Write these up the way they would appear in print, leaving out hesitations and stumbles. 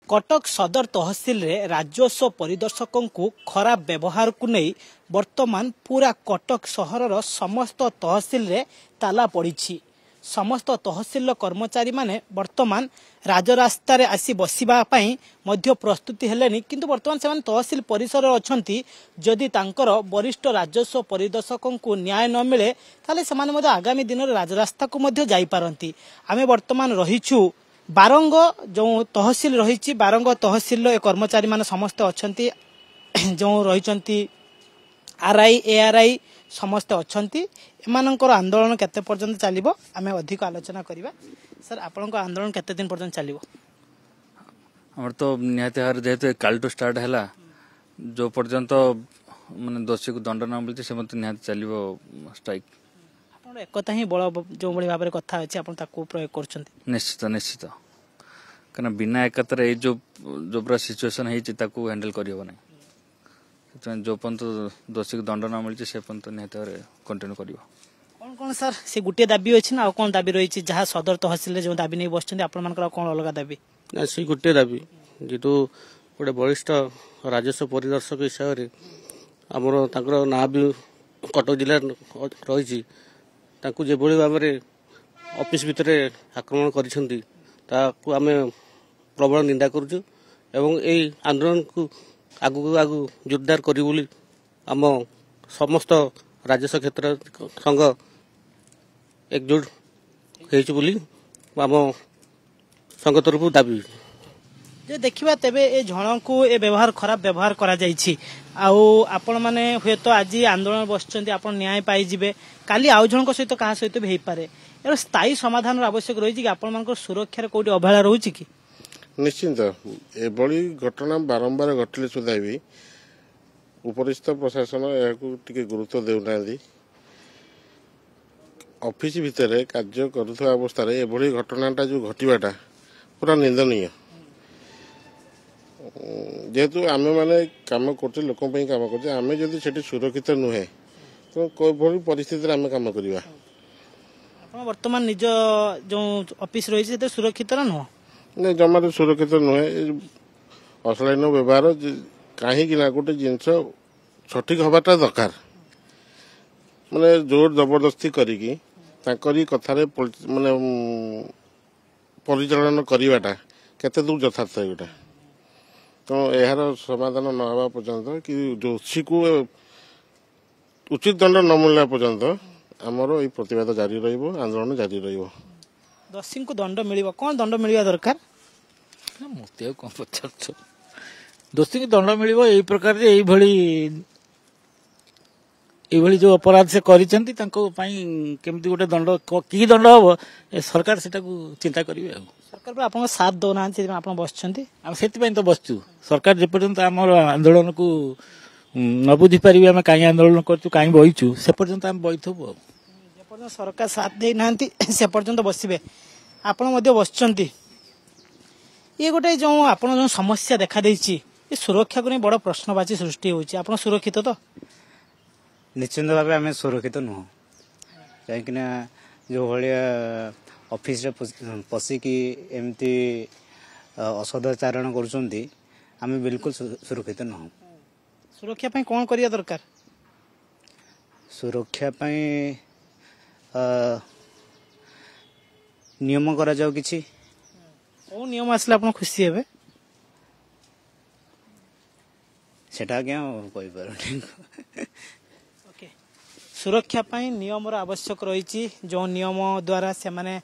कटक सदर तहसिल रे राजस्व परिदर्शकों को खराब व्यवहार को नहीं वर्तमान पूरा कटक सहर समस्त तहसिल रे ताला पड़ी। समस्त तहसिल कर्मचारी माने वर्तमान राजरास्ता रे आसी बसिबा पई मध्य प्रस्तुति हेलेनी, किंतु वर्तमान से तहसिल परिसर अछंती। जदि तांकर वरिष्ठ राजस्व परिदर्शकों को न्याय न मिले ताले समान मध्य आगामी दिन राजरास्ता को मध्य जाई पारंती। आमे वर्तमान रहिछु बारंग जो तहसिल रही बारंग तहसिल कर्मचारी मान समस्त अच्छी जो रही आरआई एआरआई समस्त अच्छी एमानकर आंदोलन केते पर्यंत चलिबो आमे अधिक आलोचना करिबा। सर आपण आंदोलन केते दिन पर्यंत चलिबो? हमर तो निहाते हर जेहेतु काल टू स्टार्ट हैला जो पर्यंत माने दोषी को दंड न मिलते से मत निहाते चलिबो स्ट्राइक। आपण एकता ही बळ जो बळी भाबरे कथा अछि आपण ताको प्रयोग करछन्ती? निश्चित निश्चित कारण बिना एकत्र ए जो जो पूरा सिचुएशन है ताको हैंडल करियो नै। जो पर्यंत दोषी को दंड न मिलते से पर्यंत निहाते कंटिन्यू करियो। कौन कौन सर से गुटे दाबी अछि ना कौन दाबी रही जहाँ सदर तहसिल जो दाबी नहीं बसछन्ती आपण मानकर कौन अलग दाबी? ना से गुटे दाबी जेतु गोटे वरिष्ठ राजस्व परिदर्शक हिसाब रे हमरो ताकर ना भी कटक जिल्ला रही ताकू जे भली भाबरे ऑफिस भितर आक्रमण करिसंती ताकू आमे प्रबल निंदा करूछु एवं एई आंदोलन को आगु जोरदार करी बोली आम समस्त राजस्व क्षेत्र संघ एकजुट हेछु बोली आम संघ तरफ दाबी। जे देखिबा तेबे ए झण को ए व्यवहार खराब व्यवहार करा जाईछि आउ आपण माने हुए तो आज आंदोलन बसचंती आपण न्याय पाई जिवे काली आउ जणक सहित कहा सहित भी हेई पारे एरो स्थायी समाधान आवश्यक रही कि आपण मानकर सुरक्षा रे कोडी अवहेला रहउछि कि? निश्चित एभली घटना बारंबार घटले सुधा भी उपरिस्थ प्रशासन याकू टिके गुरुत्व देउना दी ऑफिस भितर कार्य करुवा अवस्था एभली घटनाटा जो घटवाटा पूरा निंदनीय। जेहेतु आम मैंने कम कर लोक कम कर आम जदि से सुरक्षित नुहे तो कोई परिस्थिति आम कम करवा। वर्तमान निज जो ऑफिस रही सुरक्षित नुह नहीं जमा सुरक्षित नुहे अश्लील व्यवहार कहीं गोटे जिनस सठिक हवाटा दरकार माने जोर जबरदस्ती करी कथार माने परिचालन करवाटा केते दूर यथार्थ एटा तो यार समाधान न हवा पर्यंत कि दोषी को उचित दंड न मिलना पर्यंत आमर ये प्रतिवाद जारी रहिबो आंदोलन जारी रहिबो। दोषी को दंड मिलिबो कोन दंड मिलिबा दरकार? मते कोन पचारछ दोषी को दंड मिलिबो एई प्रकार जे एई भली जो अपराध से करिसंती तांको पई केमती गोटे दंड की दंड हबो सरकार सेटा को चिंता करिवे। सरकार पर आपन साथ दोना आपन बसछंती हम सेति पई तो बसचु सरकार जे पर्यंत हमर आंदोलन को न बुझी पारिबे हम काई आंदोलन करचु काई बइचु से पर्यंत हम बइथबो जे पर्यंत सरकार साथ दे नांती से पर्यंत बसिबे आपन मध्ये बसछंती। ये गोटे जो आपन जो समस्या देखा देछि ए सुरक्षा को बड़ प्रश्नवाची सृष्टि होछि आपन सुरक्षित तो? निश्चिंत भाव आम सुरक्षित नुह कहीं जो भाया ऑफिस रे पशिकी एमती असदाचरण करुँच बिल्कुल सुरक्षित नुह। सुरक्षा पाई कौन करिया दरकार? सुरक्षा पाई नियम करा जाऊ किछि ओ नियम आसले आपण खुशी हेबे सेटा क्या कहि पारनी। सुरक्षा पाई नियम आवश्यक रही जो नियम द्वारा से माने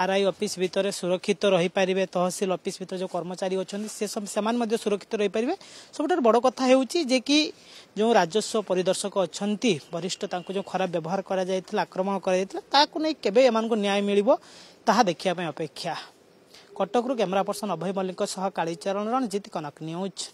आरआई ऑफिस भितर सुरक्षित रही पारिबे तहसील ऑफिस भितर जो कर्मचारी अच्छी से सब सेमान मध्य सुरक्षित रही पारिबे। सबटा बड़ कथा हेउची जे कि जो राजस्व परिदर्शक अच्छी वरिष्ठ तांको जो खराब व्यवहार करा जायतिला आक्रमण करा जायतिला ताकू नै केबे एमान को न्याय मिलिबो ताहा देखिया पई अपेक्षा। कटक रु कैमरा पर्सन अभय मल्लिक सह कालीचरण रणजीत कनक न्यूज।